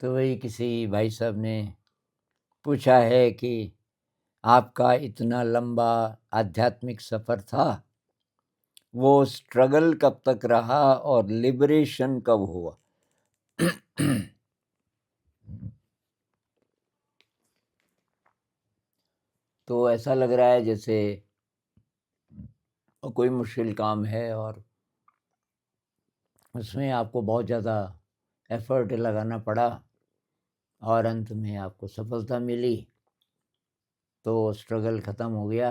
तो वही किसी भाई साहब ने पूछा है कि आपका इतना लंबा आध्यात्मिक सफ़र था, वो स्ट्रगल कब तक रहा और लिबरेशन कब हुआ? तो ऐसा लग रहा है जैसे कोई मुश्किल काम है और उसमें आपको बहुत ज़्यादा एफ़र्ट लगाना पड़ा और अंत में आपको सफलता मिली, तो स्ट्रगल ख़त्म हो गया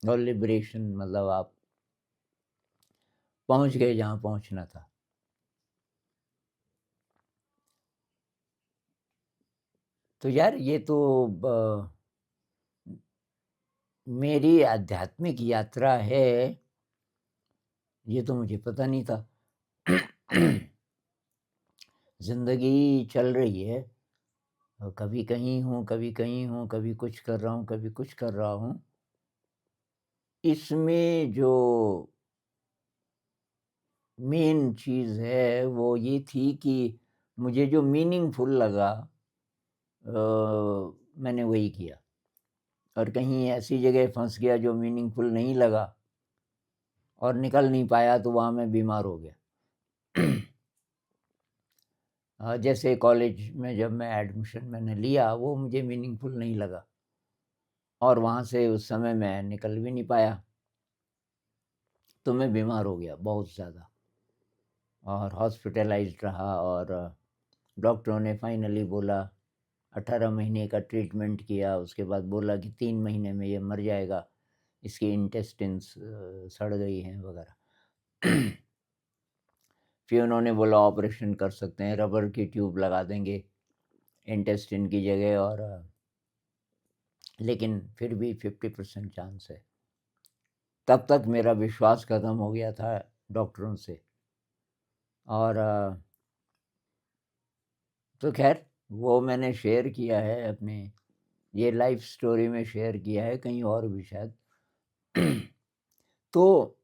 और लिबरेशन मतलब आप पहुँच गए जहाँ पहुँचना था। तो यार ये तो ब मेरी आध्यात्मिक यात्रा है, ये तो मुझे पता नहीं था। ज़िंदगी चल रही है और कभी कहीं हूँ, कभी कहीं हूँ, कभी कुछ कर रहा हूँ, कभी कुछ कर रहा हूँ। इसमें जो मेन चीज़ है वो ये थी कि मुझे जो मीनिंगफुल लगा मैंने वही किया और कहीं ऐसी जगह फँस गया जो मीनिंगफुल नहीं लगा और निकल नहीं पाया तो वहाँ मैं बीमार हो गया। जैसे कॉलेज में जब मैं एडमिशन मैंने लिया वो मुझे मीनिंगफुल नहीं लगा और वहाँ से उस समय मैं निकल भी नहीं पाया, तो मैं बीमार हो गया बहुत ज़्यादा और हॉस्पिटलाइज़्ड रहा और डॉक्टरों ने फाइनली बोला 18 महीने का ट्रीटमेंट किया, उसके बाद बोला कि 3 महीने में ये मर जाएगा, इसकी इंटेस्टिन्स सड़ गई हैं वगैरह। फिर उन्होंने बोला ऑपरेशन कर सकते हैं, रबर की ट्यूब लगा देंगे इंटेस्टिन की जगह और लेकिन फिर भी 50% चांस है। तब तक मेरा विश्वास ख़त्म हो गया था डॉक्टरों से और तो ख़ैर वो मैंने शेयर किया है अपने ये लाइफ़ स्टोरी में शेयर किया है, कहीं और भी शायद। तो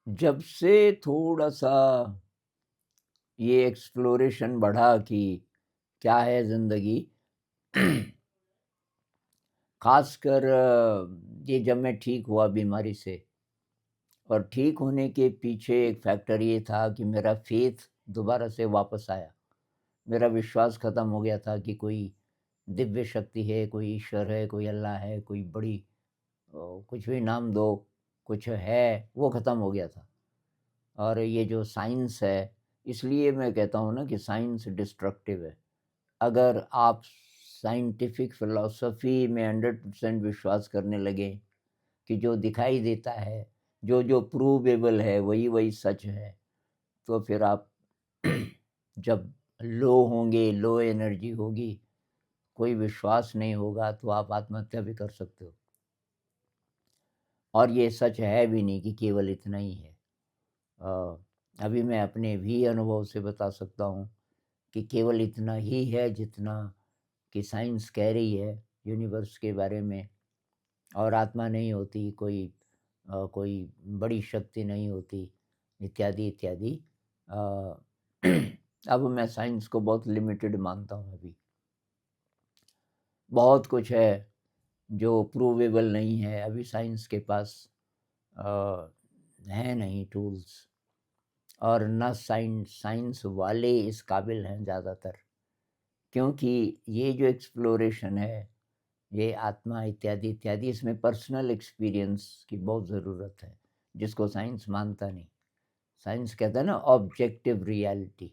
जब से थोड़ा-सा ये एक्सप्लोरेशन बढ़ा कि क्या है ज़िंदगी, ख़ासकर ये जब मैं ठीक हुआ बीमारी से और ठीक होने के पीछे एक फैक्टर ये था कि मेरा फ़ेथ दोबारा से वापस आया। मेरा विश्वास ख़त्म हो गया था कि कोई दिव्य शक्ति है, कोई ईश्वर है, कोई अल्लाह है, कोई बड़ी कुछ भी नाम दो, कुछ है, वो ख़त्म हो गया था। और ये जो साइंस है, इसलिए मैं कहता हूँ ना कि साइंस डिस्ट्रक्टिव है। अगर आप साइंटिफिक फ़िलॉसफ़ी में 100% विश्वास करने लगें कि जो दिखाई देता है, जो प्रूवेबल है, वही सच है, तो फिर आप जब लो होंगे, लो एनर्जी होगी, कोई विश्वास नहीं होगा, तो आप आत्महत्या भी कर सकते हो। और ये सच है भी नहीं कि केवल इतना ही है। अ, अभी मैं अपने भी अनुभव से बता सकता हूँ कि केवल इतना ही है जितना कि साइंस कह रही है यूनिवर्स के बारे में और आत्मा नहीं होती, कोई बड़ी शक्ति नहीं होती, इत्यादि, इत्यादि। अ, अब मैं साइंस को बहुत लिमिटेड मानता हूँ अभी। बहुत कुछ है जो प्रूवेबल नहीं है, अभी साइंस के पास अ, हैं नहीं टूल्स और ना साइंस वाले इस काबिल हैं ज़्यादातर। क्योंकि ये जो एक्सप्लोरेशन है, ये आत्मा इत्यादि, इत्यादि इसमें पर्सनल एक्सपीरियंस की बहुत ज़रूरत है, जिसको साइंस मानता नहीं। साइंस कहता है ना ऑब्जेक्टिव रियलिटी,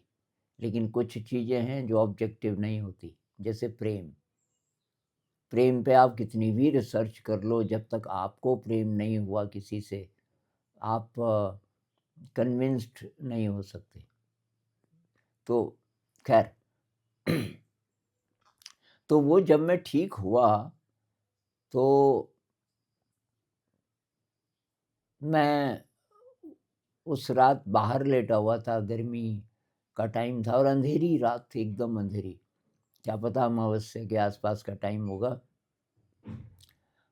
लेकिन कुछ चीज़ें हैं जो ऑब्जेक्टिव नहीं होती, जैसे प्रेम। प्रेम पे आप कितनी भी रिसर्च कर लो, जब तक आपको प्रेम नहीं हुआ किसी से, आप कन्विंस्ड नहीं हो सकते। तो खैर तो वो जब मैं ठीक हुआ, तो मैं उस रात बाहर लेटा हुआ था, गर्मी का टाइम था और अंधेरी रात थी, एकदम अंधेरी। क्या पता अमावस्या के आसपास का टाइम होगा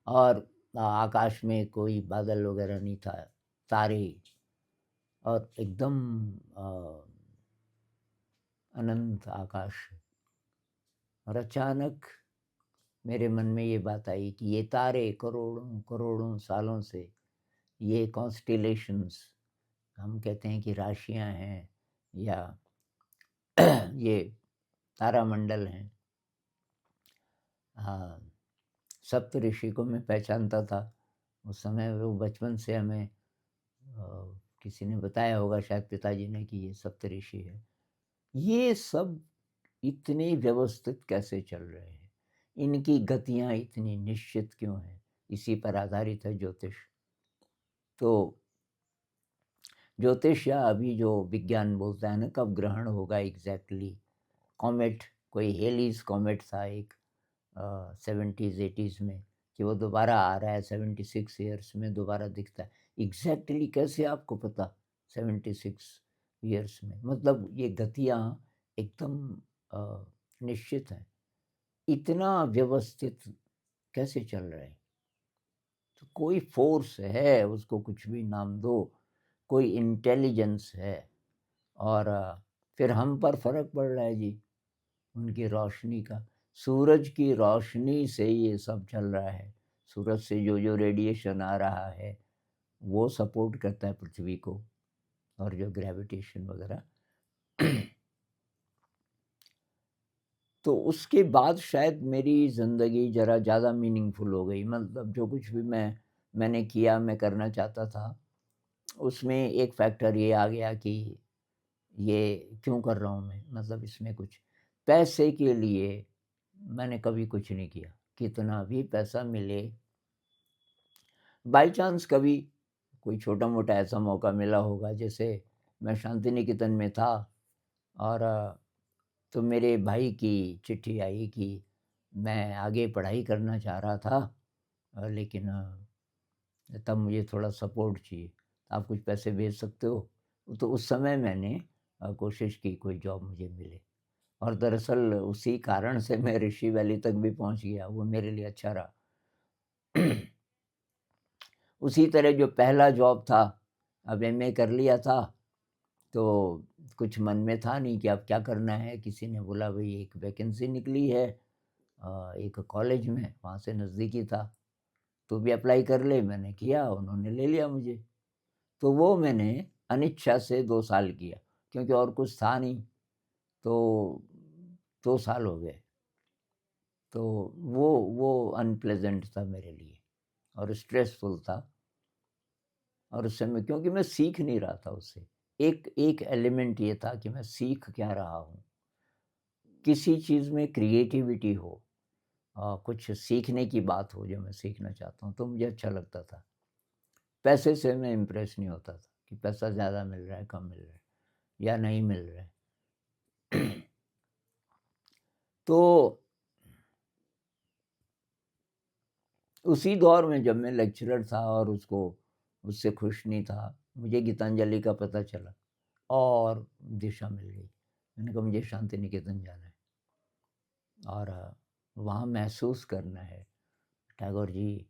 और आकाश में कोई बादल वगैरह नहीं था, तारे ही। और एकदम अनंत आकाश। और अचानक मेरे मन में ये बात आई कि ये तारे करोड़ों करोड़ों सालों से, ये कॉन्स्टेलेशंस, हम कहते हैं कि राशियां हैं या ये तारामंडल हैं। हाँ, सप्तऋषि को मैं पहचानता था। उस समय वो बचपन से हमें किसी ने बताया होगा, शायद पिताजी ने, कि ये सप्तऋषि है। ये सब इतने व्यवस्थित कैसे चल रहे हैं? इनकी गतियाँ इतनी निश्चित क्यों हैं? इसी पर आधारित है ज्योतिष। तो ज्योतिष, या अभी जो विज्ञान बोलता है ना, कब ग्रहण होगा एग्ज़ैक्टली। कॉमेट, कोई हेलीज़ कॉमेट था एक 70s 80s में, कि वो दोबारा आ रहा है 76 ईयर्स में दोबारा दिखता है। एग्ज़ैक्टली कैसे आपको पता 76 ईयर्स में? मतलब ये गतियाँ एकदम निश्चित हैं। इतना व्यवस्थित कैसे चल रहे हैं? तो कोई फ़ोर्स है, उसको कुछ भी नाम दो, कोई इंटेलिजेंस है। और फिर हम पर फ़र्क पड़ रहा है जी, उनकी रोशनी का। सूरज की रोशनी से ये सब चल रहा है। सूरज से जो रेडिएशन आ रहा है, वो सपोर्ट करता है पृथ्वी को, और जो ग्रेविटेशन वगैरह। तो उसके बाद शायद मेरी ज़िंदगी ज़रा ज़्यादा मीनिंगफुल हो गई। मतलब जो कुछ भी मैंने किया, मैं करना चाहता था, उसमें एक फैक्टर ये आ गया कि ये क्यों कर रहा हूँ मैं? मतलब इसमें कुछ पैसे के लिए मैंने कभी कुछ नहीं किया। कितना भी पैसा मिले, बाय चांस कभी कोई छोटा-मोटा ऐसा मौका मिला होगा, जैसे मैं शांति निकेतन में था, और तो मेरे भाई की चिट्ठी आई कि मैं आगे पढ़ाई करना चाह रहा था, लेकिन तब मुझे थोड़ा सपोर्ट चाहिए, आप कुछ पैसे भेज सकते हो? तो उस समय मैंने कोशिश की कोई जॉब मुझे मिले, और दरअसल उसी कारण से मैं ऋषि वैली तक भी पहुंच गया, वो मेरे लिए अच्छा रहा। उसी तरह जो पहला जॉब था, अब एमए कर लिया था, तो कुछ मन में था नहीं कि अब क्या करना है। किसी ने बोला भई एक वैकेंसी निकली है एक कॉलेज में, वहाँ से नज़दीकी था, तो भी अप्लाई कर ले। मैंने किया, उन्होंने ले लिया मुझे। तो वो मैंने अनिच्छा से 2 साल किया, क्योंकि और कुछ था नहीं, तो 2 साल हो गए। तो वो अनप्लेज़ेंट था मेरे लिए, और स्ट्रेसफुल था। और उस समय क्योंकि मैं सीख नहीं रहा था उससे, एक एक एलिमेंट ये था कि मैं सीख क्या रहा हूँ? किसी चीज़ में क्रिएटिविटी हो, कुछ सीखने की बात हो जो मैं सीखना चाहता हूँ, तो मुझे अच्छा लगता था। पैसे से मैं इम्प्रेस नहीं होता था कि पैसा ज़्यादा मिल रहा है, कम मिल रहा है या नहीं मिल रहा है। तो उसी दौर में जब मैं लेक्चरर था और उससे खुश नहीं था, मुझे गीतांजलि का पता चला, और दिशा मिल गई। मैंने कहा मुझे शांति निकेतन जाना है, और वहाँ महसूस करना है। टैगोर जी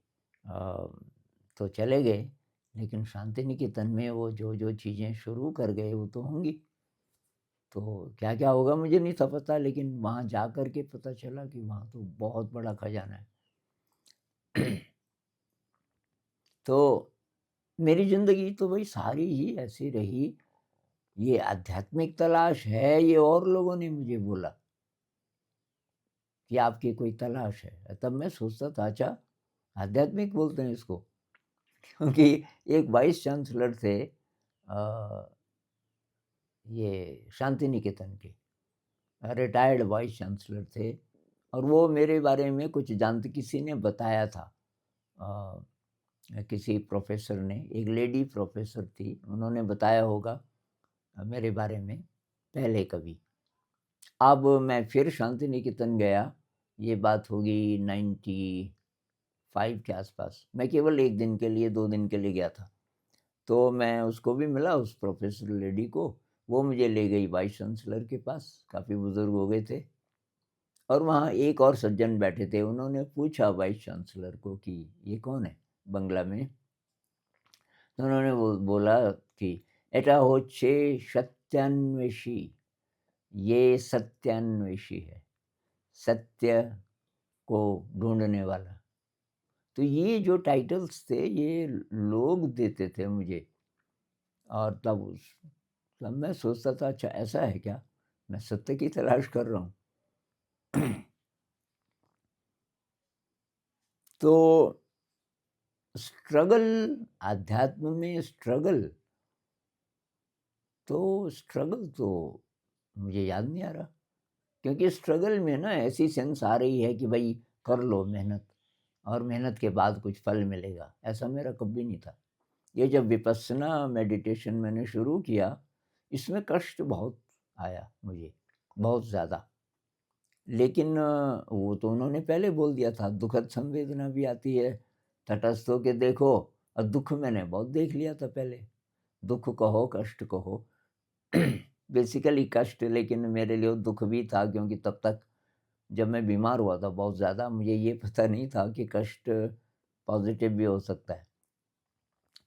तो चले गए, लेकिन शांति निकेतन में वो जो चीज़ें शुरू कर गए, वो तो होंगी। तो क्या-क्या होगा मुझे नहीं था पता, लेकिन वहाँ जा कर के पता चला कि वहाँ तो बहुत बड़ा खजाना है। तो मेरी ज़िंदगी तो भई सारी ही ऐसी रही। ये आध्यात्मिक तलाश है, ये और लोगों ने मुझे बोला कि आपकी कोई तलाश है। तब मैं सोचता था, अच्छा आध्यात्मिक बोलते हैं इसको। क्योंकि एक वाइस चांसलर थे ये शांति निकेतन के, रिटायर्ड वाइस चांसलर थे, और वो मेरे बारे में कुछ जानते, किसी ने बताया था। किसी प्रोफ़ेसर ने, एक लेडी प्रोफ़ेसर थी, उन्होंने बताया होगा मेरे बारे में पहले कभी। अब मैं फिर शांति निकेतन गया, ये बात होगी 95 के आस-पास। मैं केवल 1 दिन के लिए, 2 दिन के लिए गया था। तो मैं उसको भी मिला, उस प्रोफ़ेसर लेडी को, वो मुझे ले गई वाइस चांसलर के पास, काफ़ी बुज़ुर्ग हो गए थे। और वहाँ एक और सज्जन बैठे थे, उन्होंने पूछा वाइस चांसलर को कि ये कौन है? बंगला में। तो उन्होंने बोला कि এটা হচ্ছে सत्यान्वेषी, ये सत्यान्वेषी है, सत्य को ढूँढने वाला। तो ये जो टाइटल्स थे ये लोग देते थे मुझे, और तब मैं सोचता था अच्छा ऐसा है क्या? मैं सत्य की तलाश कर रहा हूँ। तो स्ट्रगल, अध्यात्म में स्ट्रगल तो मुझे याद नहीं आ रहा, क्योंकि स्ट्रगल में ना ऐसी सेंस आ रही है कि भाई कर लो मेहनत, और मेहनत के बाद कुछ फल मिलेगा, ऐसा मेरा कभी नहीं था। ये जब विपस्सना मेडिटेशन मैंने शुरू किया, इसमें कष्ट बहुत आया मुझे, बहुत ज़्यादा। लेकिन वो तो उन्होंने पहले बोल दिया था, दुखद संवेदना भी आती है, तटस्थ होके देखो, और दुःख मैंने बहुत देख लिया था पहले। दुःख कहो, कष्ट कहो, बेसिकली कष्ट, लेकिन मेरे लिए वो दुःख भी था, क्योंकि तब तक जब मैं बीमार हुआ था बहुत ज़्यादा, मुझे ये पता नहीं था कि कष्ट पॉज़िटिव भी हो सकता है।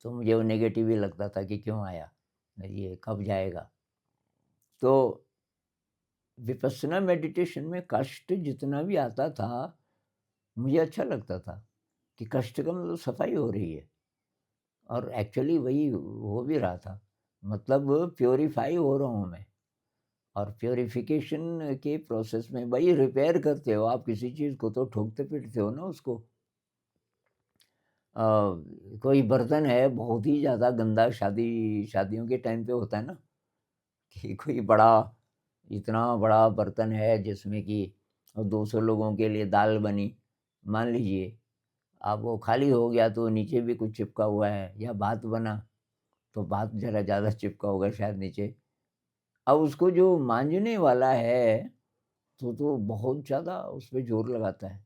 तो मुझे वो नेगेटिव ही लगता था कि क्यों आया? ये कब जाएगा? तो विपस्सना मेडिटेशन में कष्ट जितना भी आता था, मुझे अच्छा लगता था कि कष्ट का मतलब सफाई हो रही है, और एक्चुअली वही हो भी रहा था। मतलब प्यूरिफ़ाई हो रहा हूँ मैं, और प्यूरिफ़िकेशन के प्रोसेस में वही रिपेयर करते हो आप किसी चीज़ को, तो ठोकते-पीटते हो ना उसको। अ, कोई बर्तन है बहुत ही ज़्यादा गंदा, शादियों के टाइम पे होता है ना, कि कोई इतना बड़ा बर्तन है जिसमें कि 200 लोगों के लिए दाल बनी, मान लीजिए। अब वो खाली हो गया तो नीचे भी कुछ चिपका हुआ है, या भात बना तो भात ज़रा ज़्यादा चिपका होगा शायद नीचे। अब उसको जो मांजने वाला है, तो बहुत ज़्यादा उस पे ज़ोर लगाता है।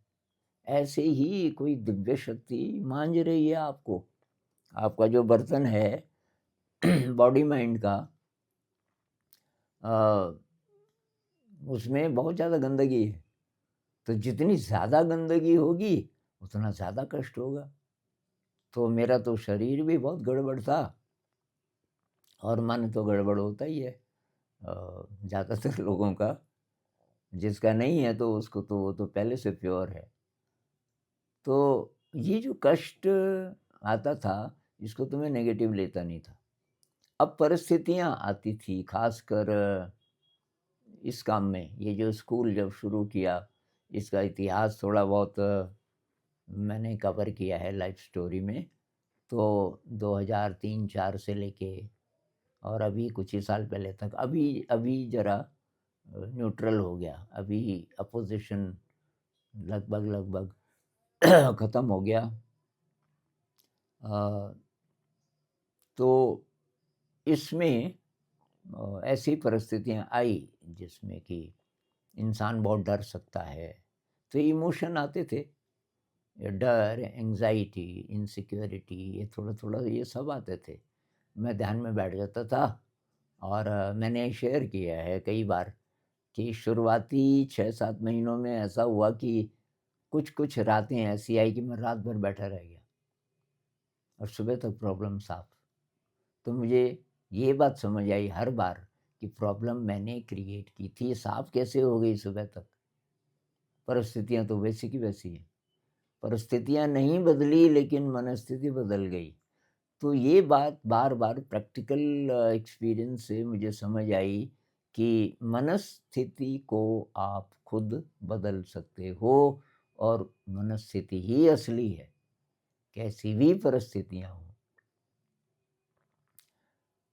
ऐसे ही कोई दिव्य शक्ति मांझ रही है आपको। आपका जो बर्तन है बॉडी माइंड का, अ, उसमें बहुत ज़्यादा गंदगी है। तो जितनी ज़्यादा गंदगी होगी, उतना ज़्यादा कष्ट होगा। तो मेरा तो शरीर भी बहुत गड़बड़ था, और मन तो गड़बड़ होता ही है ज़्यादातर लोगों का। जिसका नहीं है तो उसको तो वो तो पहले से प्योर है। तो ये जो कष्ट आता था, इसको तो मैं नेगेटिव लेता नहीं था। अब परिस्थितियाँ आती थी, ख़ासकर इस काम में, ये जो स्कूल जब शुरू किया, इसका इतिहास थोड़ा बहुत मैंने कवर किया है लाइफ़ स्टोरी में। तो 2003-4 से लेके और अभी कुछ ही साल पहले तक, अभी अभी ज़रा न्यूट्रल हो गया। अभी अपोज़िशन लगभग ख़त्म हो गया। अ, तो इसमें ऐसी परिस्थितियाँ आई जिसमें कि इंसान बहुत डर सकता है। तो इमोशन आते थे, ये डर, एंग्ज़ायटी, इनसिक्योरिटी, ये थोड़ा-थोड़ा ये सब आते थे। मैं ध्यान में बैठ जाता था, और मैंने शेयर किया है कई बार कि शुरुआती 6-7 महीनों में ऐसा हुआ कि कुछ-कुछ रातें ऐसी आई कि मैं रात भर बैठा रह गया, और सुबह तक प्रॉब्लम साफ़। तो मुझे ये बात समझ आई हर बार कि प्रॉब्लम मैंने क्रिएट की थी, साफ़ कैसे हो गई सुबह तक? परिस्थितियाँ तो वैसी की वैसी हैं। परिस्थितियाँ नहीं बदली, लेकिन मनस्थिति बदल गई। तो ये बात बार-बार प्रैक्टिकल एक्सपीरियंस से मुझे समझ आई कि मनस्थिति को आप खुद बदल सकते हो, और मनस्थिति ही असली है, कैसी भी परिस्थितियाँ हों।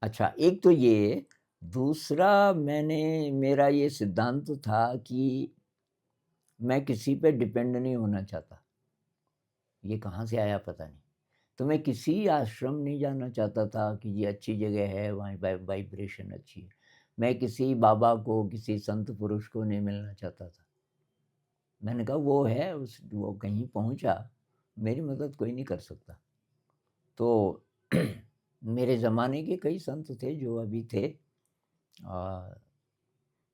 अच्छा, एक तो ये, दूसरा, मेरा ये सिद्धांत था कि मैं किसी पे डिपेंड नहीं होना चाहता। ये कहाँ से आया पता नहीं। तो मैं किसी आश्रम नहीं जाना चाहता था कि ये अच्छी जगह है, वहाँ वाइब्रेशन अच्छी है। मैं किसी बाबा को, किसी संत पुरुष को नहीं मिलना चाहता था। मैंने कहा वो है, वो कहीं पहुँचा, मेरी मदद कोई नहीं कर सकता। तो मेरे ज़माने के कई संत थे जो अभी थे, अ,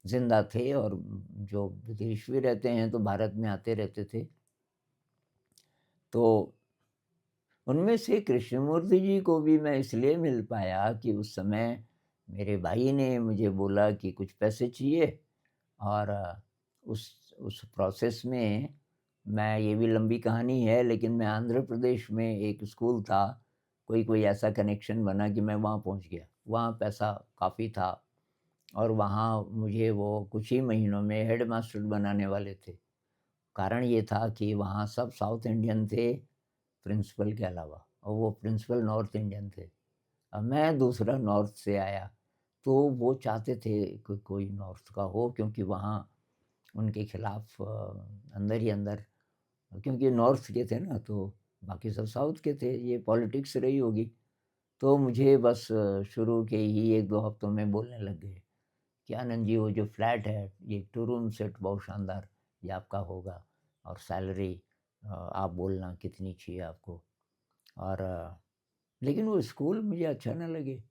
ज़िंदा थे, और जो विदेश भी रहते हैं तो भारत में आते रहते थे। तो उनमें से कृष्णमूर्ति जी को भी मैं इसलिए मिल पाया कि उस समय मेरे भाई ने मुझे बोला कि कुछ पैसे चाहिए, और उस प्रोसेस में मैं, ये भी लंबी कहानी है, लेकिन मैं आंध्र प्रदेश में एक स्कूल था, कोई ऐसा कनेक्शन बना कि मैं वहाँ पहुँच गया। वहाँ पैसा काफ़ी था, और वहाँ मुझे वो कुछ ही महीनों में हेडमास्टर बनाने वाले थे। कारण ये था कि वहाँ सब साउथ इंडियन थे प्रिंसिपल के अलावा, और वो प्रिंसिपल नॉर्थ इंडियन थे। अब मैं दूसरा नॉर्थ से आया, तो वो चाहते थे कि कोई नॉर्थ का हो, क्योंकि वहाँ उनके खिलाफ अंदर ही अंदर, क्योंकि नॉर्थ के थे ना, तो बाकी सब साउथ के थे, ये पॉलिटिक्स रही होगी। तो मुझे बस शुरू के ही 1-2 हफ्तों में बोलने लग गए कि आनंद जी, वो जो फ्लैट है, ये 2 रूम सेट बहुत शानदार, ये आपका होगा, और सैलरी आप बोलना कितनी चाहिए आपको। और लेकिन वो स्कूल मुझे अच्छा ना लगे,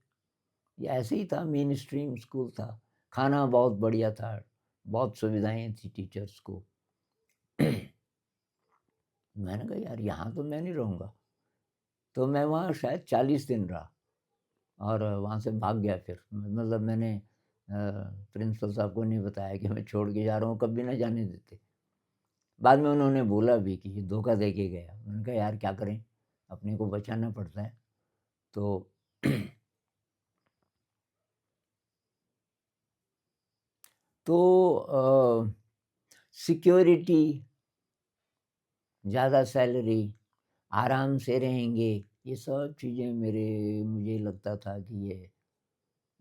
ये ऐसे ही था, मेन स्ट्रीम स्कूल था, खाना बहुत बढ़िया था, बहुत सुविधाएँ थी टीचर्स को। मैंने कहा यार, यहाँ तो मैं नहीं रहूँगा। तो मैं वहाँ शायद 40 दिन रहा, और वहाँ से भाग गया फिर। मतलब मैंने प्रिंसिपल साहब को नहीं बताया कि मैं छोड़ के जा रहा हूँ, कभी ना जाने देते। बाद में उन्होंने बोला भी कि ये धोखा दे के गया। मैंने कहा यार क्या करें, अपने को बचाना पड़ता है। तो तो सिक्योरिटी, ज़्यादा सैलरी, आराम से रहेंगे, ये सब चीज़ें मुझे लगता था कि ये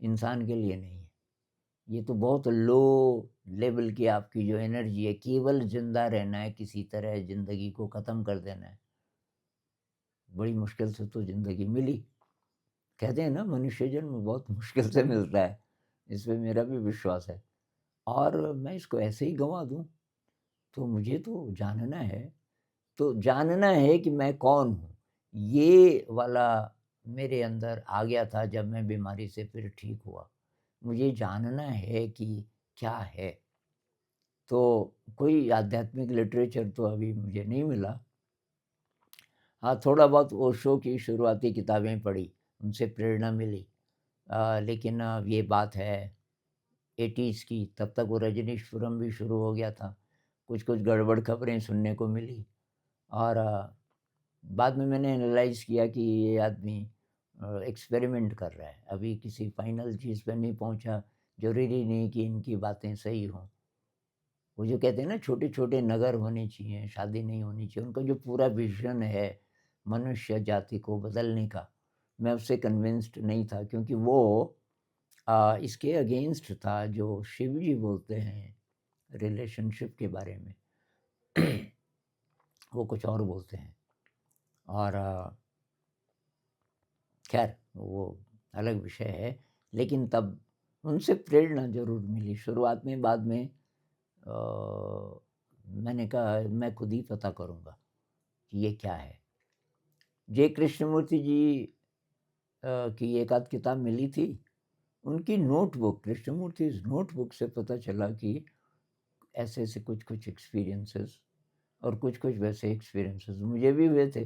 इंसान के लिए नहीं है। ये तो बहुत लो लेवल की आपकी जो एनर्जी है, केवल ज़िंदा रहना है, किसी तरह ज़िंदगी को ख़त्म कर देना है। बड़ी मुश्किल से तो ज़िंदगी मिली। कहते हैं ना, मनुष्य जन्म बहुत मुश्किल से मिलता है, इस पे मेरा भी विश्वास है। और मैं इसको ऐसे ही गँवा दूँ, तो मुझे तो जानना है। तो जानना है कि मैं कौन हूँ, ये वाला मेरे अंदर आ गया था जब मैं बीमारी से फिर ठीक हुआ। मुझे जानना है कि क्या है। तो कोई आध्यात्मिक लिटरेचर तो अभी मुझे नहीं मिला। हाँ, थोड़ा बहुत ओशो की शुरुआती किताबें पढ़ी, उनसे प्रेरणा मिली। लेकिन ये बात है 80s की, तब तक वो रजनीशपुरम भी शुरू हो गया था। कुछ-कुछ गड़बड़ खबरें सुनने को मिली, और बाद में मैंने एनालाइज़ किया कि ये आदमी एक्सपेरिमेंट कर रहा है, अभी किसी फाइनल चीज़ पे नहीं पहुँचा। ज़रूरी नहीं कि इनकी बातें सही हों। वो जो कहते हैं ना, छोटे-छोटे नगर होने चाहिए, शादी नहीं होनी चाहिए, उनका जो पूरा विज़न है मनुष्य जाति को बदलने का, मैं उससे कन्विंस्ड नहीं था, क्योंकि वो इसके अगेंस्ट था जो शिव जी बोलते हैं रिलेशनशिप के बारे में। वो कुछ और बोलते हैं, और खैर वो अलग विषय है। लेकिन तब उनसे प्रेरणा ज़रूर मिली शुरुआत में। बाद में मैंने कहा मैं खुद ही पता करूँगा कि ये क्या है। जे कृष्णमूर्ति जी की एक आध किताब मिली थी, उनकी नोटबुक, कृष्णमूर्तिज़ नोटबुक से पता चला कि ऐसे-ऐसे कुछ-कुछ एक्सपीरियंसेस, और कुछ-कुछ वैसे एक्सपीरियंसेस मुझे भी हुए थे।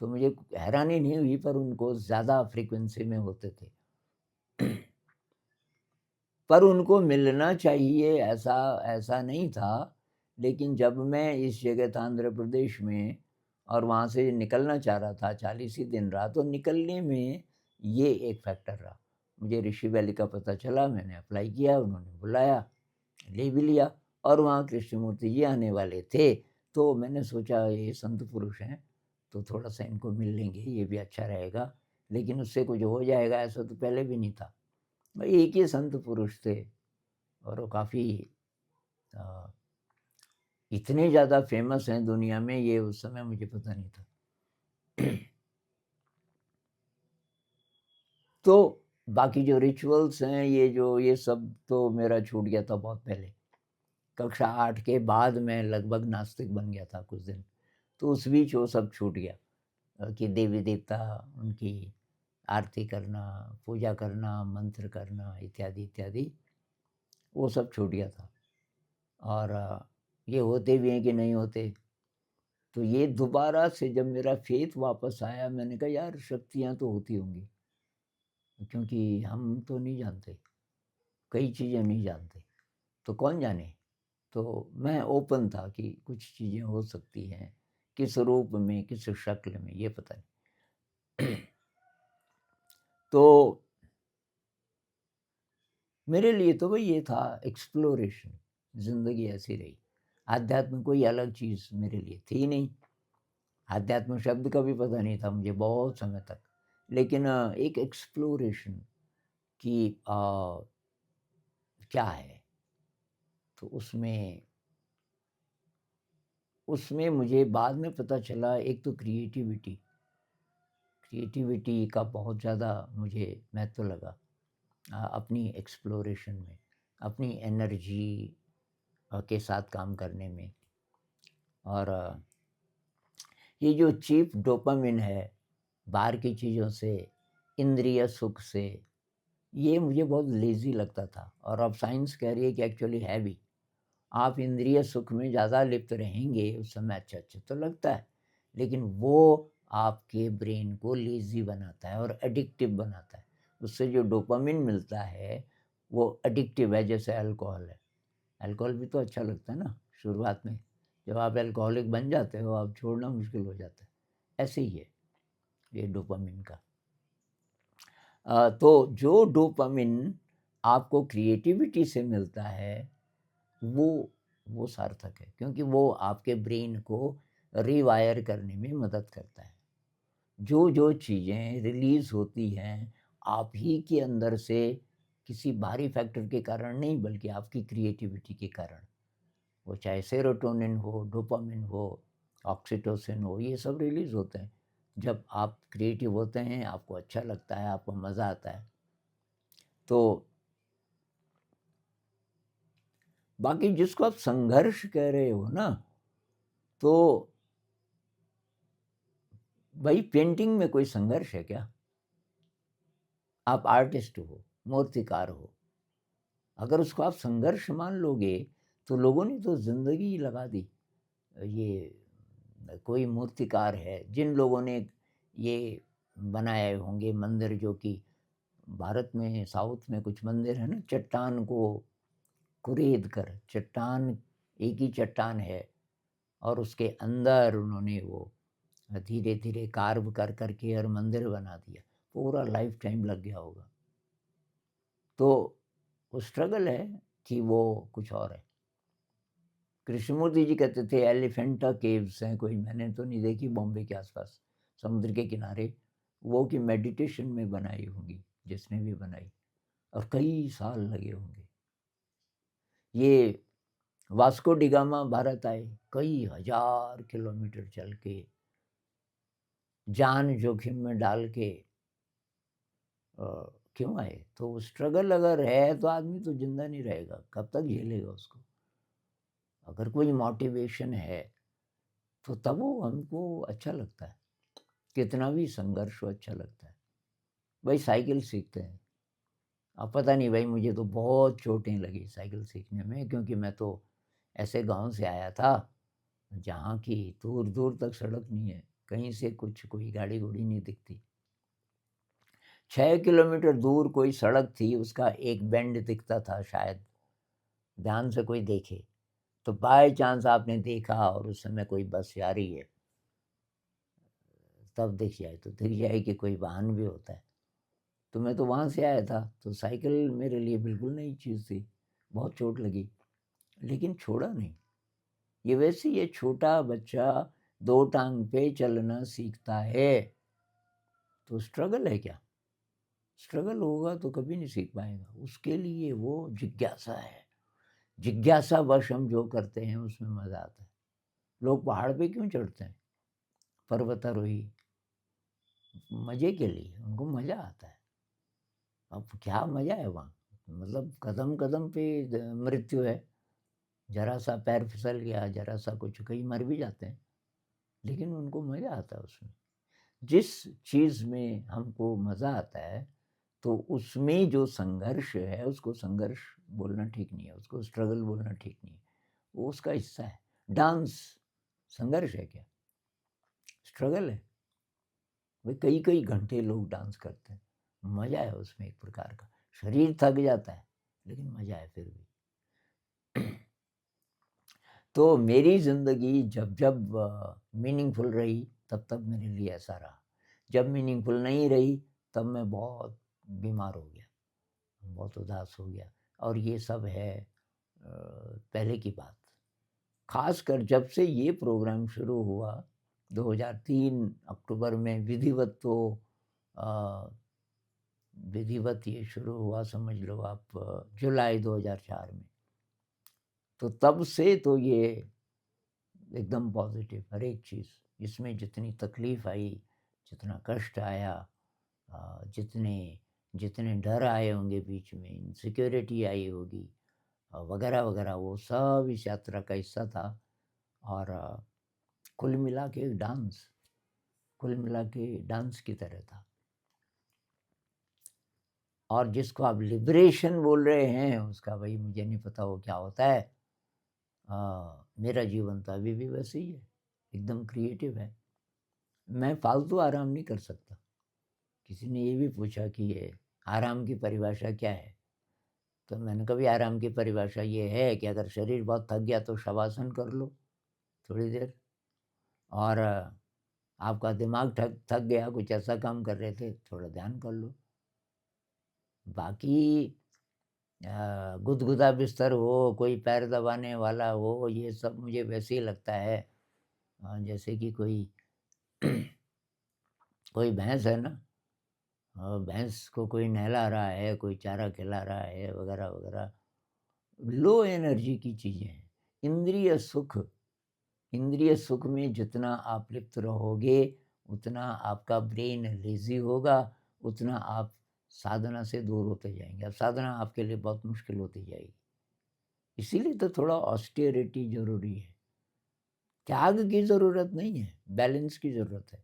तो मुझे हैरानी नहीं हुई, पर उनको ज़्यादा फ्रीक्वेंसी में होते थे। पर उनको मिलना चाहिए, ऐसा ऐसा नहीं था। लेकिन जब मैं इस जगह था आंध्र प्रदेश में, और वहाँ से निकलना चाह रहा था, 40 ही दिन रहा, तो निकलने में ये एक फैक्टर रहा। मुझे ऋषि वैली का पता चला, मैंने अप्लाई किया, उन्होंने बुलाया, ले भी लिया, और वहाँ कृष्णमूर्ति जी आने वाले थे। तो मैंने सोचा ये संत पुरुष हैं, तो थोड़ा-सा इनको मिल लेंगे, ये भी अच्छा रहेगा। लेकिन उससे कुछ हो जाएगा ऐसा तो पहले भी नहीं था। भाई एक ही संत पुरुष थे, और वो काफ़ी अ, इतने ज़्यादा फ़ेमस हैं दुनिया में, ये उस समय मुझे पता नहीं था। तो बाकी जो रिचुअल्स हैं, ये सब तो मेरा छूट गया था बहुत पहले। कक्षा 8 के बाद मैं लगभग नास्तिक बन गया था कुछ दिन। तो उस बीच वो सब छूट गया, कि देवी-देवता, उनकी आरती करना, पूजा करना, मंत्र करना, इत्यादि, इत्यादि, वो सब छूट गया था। और ये होते भी हैं कि नहीं होते, तो ये दोबारा से जब मेरा फ़ेथ वापस आया, मैंने कहा यार शक्तियाँ तो होती होंगी, क्योंकि हम तो नहीं जानते, कई चीज़ें नहीं जानते, तो कौन जाने? तो मैं ओपन था कि कुछ चीज़ें हो सकती हैं, किस रूप में, किस शक्ल में, ये पता नहीं। तो मेरे लिए तो वही ये था एक्सप्लोरेशन, ज़िंदगी ऐसी रही। आध्यात्म कोई अलग चीज़ मेरे लिए थी ही नहीं। आध्यात्म शब्द का भी पता नहीं था मुझे बहुत समय तक। लेकिन एक एक्सप्लोरेशन कि क्या है? तो उसमें उसमें मुझे बाद में पता चला, एक तो क्रिएटिविटी का बहुत ज़्यादा मुझे महत्व लगा अपनी एक्सप्लोरेशन में, अपनी एनर्जी के साथ काम करने में। और ये जो चीप डोपामिन है, बाहर की चीज़ों से, इंद्रिय सुख से, ये मुझे बहुत लेज़ी लगता था। और अब साइंस कह रही है कि एक्चुअली है भी। आप इंद्रिय सुख में ज़्यादा लिप्त रहेंगे उस समय, अच्छा तो लगता है, लेकिन वो आपके ब्रेन को लेज़ी बनाता है और एडिक्टिव बनाता है। उससे जो डोपामिन मिलता है वो एडिक्टिव है, जैसे अल्कोहल है। अल्कोहल भी तो अच्छा लगता है ना शुरुआत में, जब आप अल्कोहलिक बन जाते हो आप छोड़ना मुश्किल हो जाता है। ऐसे ही है ये डोपामिन का। तो जो डोपामिन आपको क्रिएटिविटी से मिलता है वो सार्थक है, क्योंकि वो आपके ब्रेन को रिवायर करने में मदद करता है। जो चीज़ें रिलीज़ होती हैं आप ही के अंदर से, किसी बाहरी फैक्टर के कारण नहीं, बल्कि आपकी क्रिएटिविटी के कारण, वो चाहे सेरोटोनिन हो, डोपामिन हो, ऑक्सीटोसिन हो, ये सब रिलीज़ होते हैं। जब आप क्रिएटिव होते हैं, आपको अच्छा लगता है, आपको मज़ा आता है। तो बाकी जिसको आप संघर्ष कह रहे हो ना, तो भाई पेंटिंग में कोई संघर्ष है क्या? आप आर्टिस्ट हो, मूर्तिकार हो, अगर उसको आप संघर्ष मान लोगे, तो लोगों ने तो ज़िंदगी लगा दी। ये कोई मूर्तिकार है, जिन लोगों ने ये बनाए होंगे मंदिर, जो कि भारत में साउथ में कुछ मंदिर है ना, चट्टान को कुरेद कर, चट्टान एक ही चट्टान है और उसके अंदर उन्होंने वो धीरे-धीरे कार्व कर कर के और मंदिर बना दिया। पूरा लाइफ़ टाइम लग गया होगा। तो वो स्ट्रगल है कि वो कुछ और है। कृष्णमूर्ति जी कहते थे एलिफेंटा केव्स हैं कोई, मैंने तो नहीं देखी बॉम्बे के आस-पास, समुद्र के किनारे, वो कि मेडिटेशन में बनाई होंगी, जिसने भी बनाई, और कई साल लगे होंगे। ये वास्को डी गामा भारत आए, कई हज़ार किलोमीटर चल के, जान जोखिम में डाल के अ, क्यों आए? तो स्ट्रगल अगर है तो आदमी तो ज़िंदा नहीं रहेगा, कब तक झेलेगा उसको? अगर कोई मोटिवेशन है, तो तब वो हमको अच्छा लगता है, कितना भी संघर्ष हो अच्छा लगता है। भाई साइकिल सीखते हैं, अब पता नहीं भाई मुझे तो बहुत चोटें लगी साइकिल सीखने में, क्योंकि मैं तो ऐसे गाँव से आया था, जहाँ की दूर-दूर तक सड़क नहीं है, कहीं से कुछ कोई गाड़ी-घोड़ी नहीं दिखती। 6 किलोमीटर दूर कोई सड़क थी, उसका एक बेंड दिखता था शायद, ध्यान से कोई देखे, तो बाय चांस आपने देखा और उस समय कोई बस जा रही है, तब दिख जाए तो दिख जाए कि कोई वाहन भी होता है। तो मैं तो वहाँ से आया था, तो साइकिल मेरे लिए बिल्कुल नई चीज़ थी, बहुत चोट लगी, लेकिन छोड़ा नहीं। ये वैसे ये छोटा बच्चा 2 टाँग पे चलना सीखता है, तो स्ट्रगल है क्या? स्ट्रगल होगा तो कभी नहीं सीख पाएगा, उसके लिए वो जिज्ञासा है। जिज्ञासावश हम जो करते हैं उसमें मज़ा आता है। लोग पहाड़ पे क्यों चढ़ते हैं? पर्वतारोही मज़े के लिए, उनको मज़ा आता है। अब क्या मज़ा है वहाँ? मतलब कदम-कदम पे मृत्यु है। ज़रा-सा पैर फिसल गया, ज़रा-सा कुछ, कई मर भी जाते हैं, लेकिन उनको मज़ा आता है उसमें। जिस चीज़ में हमको मज़ा आता है, तो उसमें जो संघर्ष है, उसको संघर्ष बोलना ठीक नहीं है, उसको स्ट्रगल बोलना ठीक नहीं है। वो उसका हिस्सा है। डांस संघर्ष है क्या? स्ट्रगल है। भाई कई-कई घंटे लोग डांस करते हैं, मज़ा है उसमें एक प्रकार का। शरीर थक जाता है, लेकिन मज़ा है फिर भी। तो मेरी ज़िंदगी जब-जब मीनिंगफुल रही, तब-तब मेरे लिए ऐसा रहा। जब मीनिंगफुल नहीं रही, तब मैं बहुत बीमार हो गया, बहुत उदास हो गया और ये सब है पहले की बात। ख़ासकर जब से ये प्रोग्राम शुरू हुआ, 2003 अक्टूबर में विधिवत तो अ, विधिवत ये शुरू हुआ समझ लो आप जुलाई 2004 में। तो तब से तो ये एकदम पॉज़िटिव हर एक चीज़, इसमें जितनी तकलीफ़ आई, जितना कष्ट आया जितने जितने डर आए होंगे बीच में, इनसिक्योरिटी आई होगी वगैरह-वगैरह वो सब इस यात्रा का हिस्सा था और कुल मिला के डांस, कुल मिला के डांस की तरह था। और जिसको आप लिबरेशन बोल रहे हैं, उसका भई मुझे नहीं पता वो क्या होता है। मेरा जीवन तो अभी भी वैसे ही है, एकदम क्रिएटिव है। मैं फालतू आराम नहीं कर सकता। किसी ने ये भी पूछा कि ये आराम की परिभाषा क्या है? तो मैंने कहा भई आराम की परिभाषा ये है कि अगर शरीर बहुत थक गया तो शवासन कर लो थोड़ी देर और आपका दिमाग थक थक गया, कुछ ऐसा काम कर रहे थे, थोड़ा ध्यान कर लो। बाकी गुदगुदा बिस्तर हो, कोई पैर दबाने वाला हो, ये सब मुझे वैसे ही लगता है जैसे कि कोई कोई भैंस है ना भैंस को कोई नहला रहा है, कोई चारा खिला रहा है वगैरह-वगैरह। लो एनर्जी की चीज़ें हैं। इंद्रिय सुख में जितना आप लिप्त रहोगे, उतना आपका ब्रेन लेज़ी होगा, उतना आप साधना से दूर होते जाएँगे। अब साधना आपके लिए बहुत मुश्किल होती जाएगी। इसीलिए तो थोड़ा ऑस्टेरिटी ज़रूरी है। त्याग की ज़रूरत नहीं है, बैलेंस की ज़रूरत है।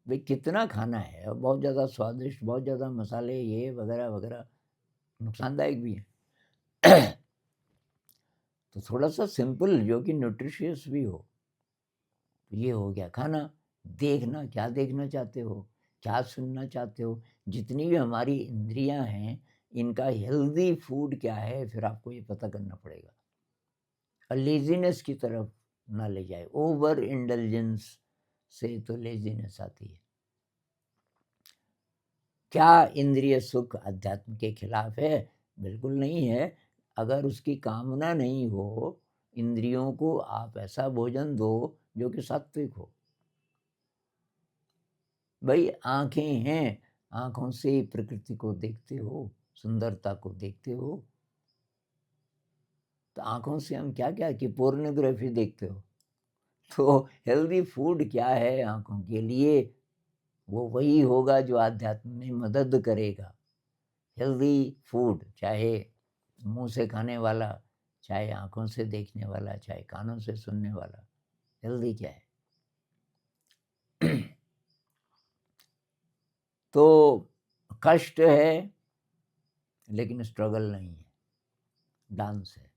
भई कितना खाना है और बहुत ज़्यादा स्वादिष्ट, बहुत ज़्यादा मसाले ये वगैरह-वगैरह नुकसानदायक भी है। तो थोड़ा-सा सिंपल जो कि न्यूट्रिशियस भी हो। ये हो गया खाना, देखना क्या देखना चाहते हो, क्या सुनना चाहते हो, जितनी भी हमारी इंद्रियाँ हैं, इनका हेल्दी फूड क्या है, फिर आपको ये पता करना पड़ेगा। और लेज़ीनेस की तरफ ना ले जाए, ओवर इंडल्जेंस से तो लेज़ीनेस आती है। क्या इंद्रिय सुख अध्यात्म के खिलाफ है? बिल्कुल नहीं है। अगर उसकी कामना नहीं हो, इंद्रियों को आप ऐसा भोजन दो जो कि सात्विक हो। भई आँखें हैं, आँखों से प्रकृति को देखते हो, सुंदरता को देखते हो। तो आँखों से हम क्या-क्या कि पोर्नोग्राफ़ी देखते हो। तो हेल्दी फूड क्या है आँखों के लिए? वो वही होगा जो अध्यात्म में मदद करेगा। हेल्दी फूड चाहे मुँह से खाने वाला, चाहे आँखों से देखने वाला, चाहे कानों से सुनने वाला, हेल्दी क्या है? तो कष्ट है, लेकिन स्ट्रगल नहीं है, डांस है।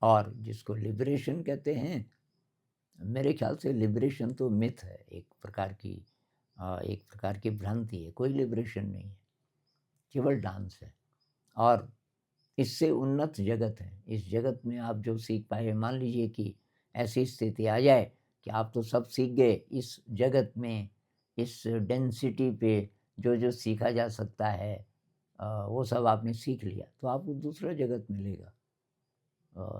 और जिसको लिबरेशन कहते हैं, मेरे ख़्याल से लिबरेशन तो मिथ है, एक प्रकार की भ्रांति है, कोई लिबरेशन नहीं है, केवल डांस है। और इससे उन्नत जगत है। इस जगत में आप जो सीख पाए, मान लीजिए कि ऐसी स्थिति आ जाए कि आप तो सब सीख गए, इस जगत में, इस डेंसिटी पे जो-जो सीखा जा सकता है वो सब आपने सीख लिया, तो आपको दूसरा जगत मिलेगा।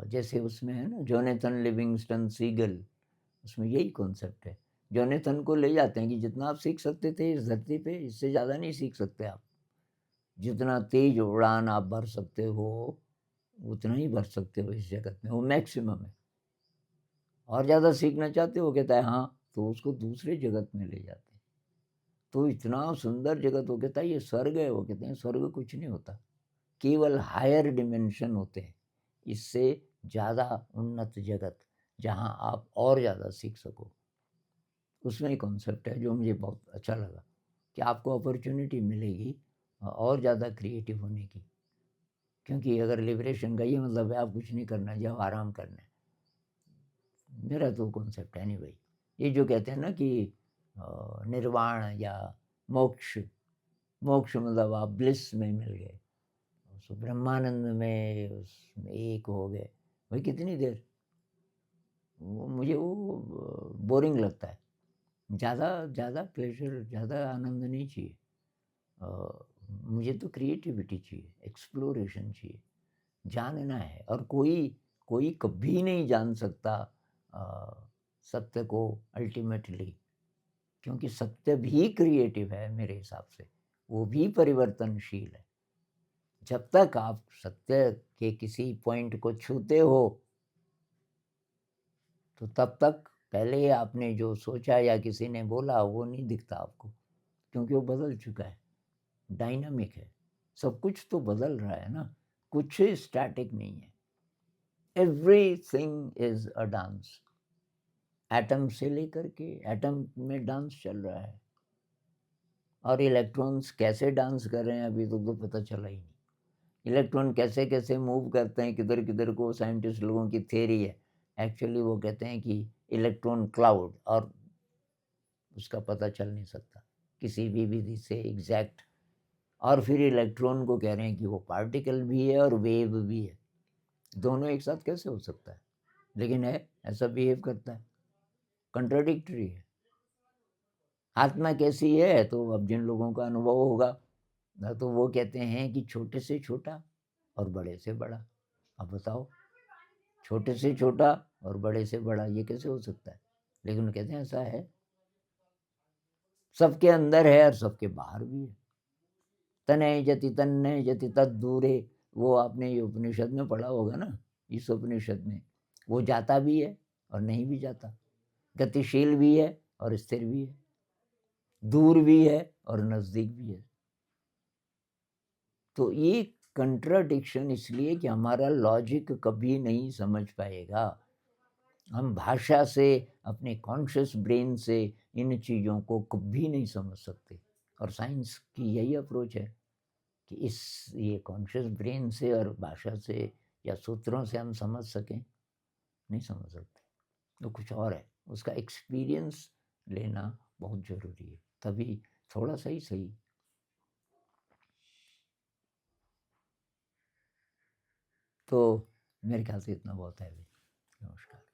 जैसे उसमें है ना जोनाथन लिविंगस्टन सीगल, उसमें यही कॉन्सेप्ट है। जोनाथन को ले जाते हैं कि जितना आप सीख सकते थे इस धरती पे, इससे ज़्यादा नहीं सीख सकते आप। जितना तेज़ उड़ान आप भर सकते हो, उतना ही भर सकते हो इस जगत में, वो मैक्सिमम है। और ज़्यादा सीखना चाहते हो? कहता है हाँ, तो उसको दूसरे जगत में ले जाते हैं। तो इतना सुंदर जगत वो कहता है ये स्वर्ग है, वो कहते हैं स्वर्ग कुछ नहीं होता, केवल हायर डिमेंशन होते हैं। इससे ज़्यादा उन्नत जगत, जहाँ आप और ज़्यादा सीख सको। उसमें एक कॉन्सेप्ट है जो मुझे बहुत अच्छा लगा कि आपको अपॉर्च्युनिटी मिलेगी और ज़्यादा क्रिएटिव होने की। क्योंकि अगर लिबरेशन का ये मतलब है आप कुछ नहीं करना है, जाओ आराम करना है। मेरा तो कॉन्सेप्ट है नहीं भाई। ये जो कहते हैं ना कि निर्वाण या मोक्ष, मोक्ष मतलब आप ब्लिस में मिल गए, उस ब्रह्मानंद में उसमें एक हो गए, भाई कितनी देर? वो मुझे वो बोरिंग लगता है। ज़्यादा ज़्यादा प्लेज़र, ज़्यादा आनंद नहीं चाहिए। मुझे तो क्रिएटिविटी चाहिए, एक्सप्लोरेशन चाहिए, जानना है। और कोई कोई कभी नहीं जान सकता सत्य को अल्टीमेटली, क्योंकि सत्य भी क्रिएटिव है मेरे हिसाब से, वो भी परिवर्तनशील है। जब तक आप सत्य के किसी पॉइंट को छूते हो, तो तब तक पहले आपने जो सोचा या किसी ने बोला वो नहीं दिखता आपको, क्योंकि वो बदल चुका है, डायनामिक है। सब कुछ तो बदल रहा है ना, कुछ स्टैटिक नहीं है। Everything is a dance. Atom से लेकर के एटम में डांस चल रहा है, और इलेक्ट्रॉन्स कैसे डांस कर रहे हैं अभी तो पता चला ही नहीं। इलेक्ट्रॉन कैसे कैसे मूव करते हैं किधर किधर को, साइंटिस्ट लोगों की थ्योरी है। एक्चुअली वो कहते हैं कि इलेक्ट्रॉन क्लाउड, और उसका पता चल नहीं सकता किसी भी विधि से एग्जैक्ट। और फिर इलेक्ट्रॉन को कह रहे हैं कि वो पार्टिकल भी है और वेव भी है। दोनों एक साथ कैसे हो सकता है? लेकिन है, ऐसा बिहेव करता है, कंट्राडिक्टरी है। आत्मा कैसी है? तो अब जिन लोगों का अनुभव होगा, ना तो वो कहते हैं कि छोटे से छोटा और बड़े से बड़ा। अब बताओ, छोटे से छोटा और बड़े से बड़ा ये कैसे हो सकता है? लेकिन वो कहते हैं ऐसा है, सबके अंदर है और सबके बाहर भी है। तनय जति तन्नय जति तद्दूरे, वो आपने ये उपनिषद में पढ़ा होगा ना, इस उपनिषद में। वो जाता भी है और नहीं भी जाता, गतिशील भी है और स्थिर भी है, दूर भी है और नज़दीक भी है। तो ये कंट्राडिक्शन इसलिए कि हमारा लॉजिक कभी नहीं समझ पाएगा। हम भाषा से, अपने कॉन्शियस ब्रेन से इन चीज़ों को कभी नहीं समझ सकते। और साइंस की यही अप्रोच है कि इस ये कॉन्शियस ब्रेन से और भाषा से या सूत्रों से हम समझ सकें, नहीं समझ सकते। तो कुछ और है, उसका एक्सपीरियंस लेना बहुत ज़रूरी है, तभी थोड़ा सही सही। तो मेरे ख्याल से इतना बहुत है अभी। नमस्कार।